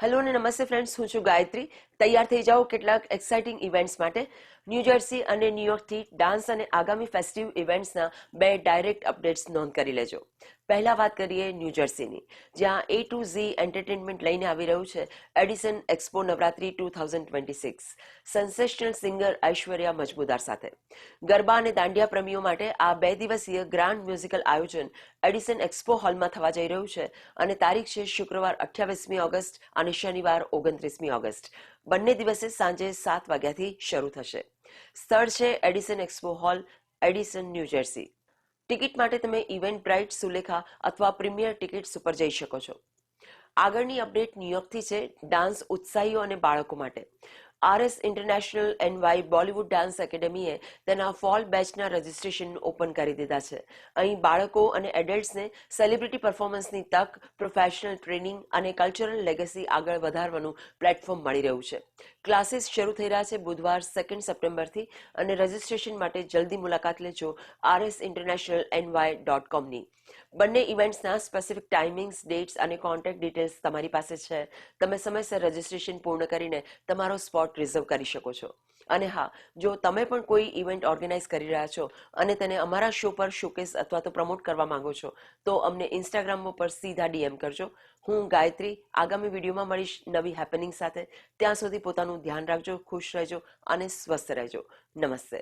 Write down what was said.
Hello અને નમસ્તે friends, હું છું ગાયત્રી. તૈયાર થઈ જાઓ કેટલાક એક્સાઇટિંગ ઇવેન્ટ્સ માટે. ન્યૂ જર્સી અને ન્યૂયોર્કથી ડાન્સ અને આગામી ફેસ્ટિવ ઇવેન્ટ્સના બે ડાયરેક્ટ અપડેટ્સ નોંધ કરી લેજો. પહેલા વાત કરીએ ન્યૂ જર્સીની, જ્યાં A to Z એન્ટરટેનમેન્ટ લઈને આવી રહ્યું છે Edison expo Navratri 2026 sensational singer Aishwarya Majumdar સાથે. ગરબા અને દાંડિયા પ્રેમીઓ માટે આ 2 દિવસીય ગ્રાન્ડ મ્યુઝિકલ આયોજન એડિસન એક્સપો હોલમાં થવા જઈ રહ્યું છે અને તારીખ છે શુક્રવાર 28મી ઓગસ્ટ અને શનિવાર 29મી ઓગસ્ટ. બંને દિવસે સાંજે 7 વાગ્યાથી શરૂ થશે. સ્થળ છે Edison Expo hall, Edison New Jersey. Ticket માટે તમે ઇવેન્ટ બ્રાઇટ, સુલેખા અથવા પ્રીમિયર ટિકિટ્સ ઉપર જઈ શકો છો. આગળની અપડેટ ન્યુયોર્કથી છે ડાન્સ ઉત્સાહીઓ અને બાળકો માટે. RS international NY Bollywood dance એકેડમીએ તેના ફોલ બેચના રજિસ્ટ્રેશન ઓપન કરી દીધા છે. અહીં બાળકો અને એડલ્ટ્સને સેલિબ્રિટી પરફોર્મન્સની તક, પ્રોફેશનલ ટ્રેનિંગ અને કલ્ચરલ લેગસી આગળ વધારવાનું પ્લેટફોર્મ મળી રહ્યું છે. ક્લાસીસ શરૂ થઈ રહ્યા છે બુધવાર 2 સપ્ટેમ્બરથી અને રજિસ્ટ્રેશન માટે જલ્દી મુલાકાત લેજો rsinternationalny.comની. બંને ઇવેન્ટ્સના સ્પેસિફિક ટાઈમિંગ્સ, ડેટ્સ અને કોન્ટેક્ટ ડિટેલ્સ તમારી પાસે છે. તમે સમયસર રજિસ્ટ્રેશન પૂર્ણ કરીને તમારો સ્પોટ રિઝર્વ કરી શકો છો. અને હા, જો તમે પણ કોઈ ઇવેન્ટ ઓર્ગેનાઇઝ કરી રહ્યા છો અને તેને અમારા શો પર શોકેસ અથવા તો પ્રમોટ કરવા માંગો છો તો અમને ઇન્સ્ટાગ્રામ પર સીધા DM કરજો. હું ગાયત્રી આગામી વિડીયોમાં મળીશ નવી હેપનિંગ સાથે. ત્યાં સુધી પોતાનું ધ્યાન રાખજો, ખુશ રહેજો અને સ્વસ્થ રહેજો. નમસ્તે.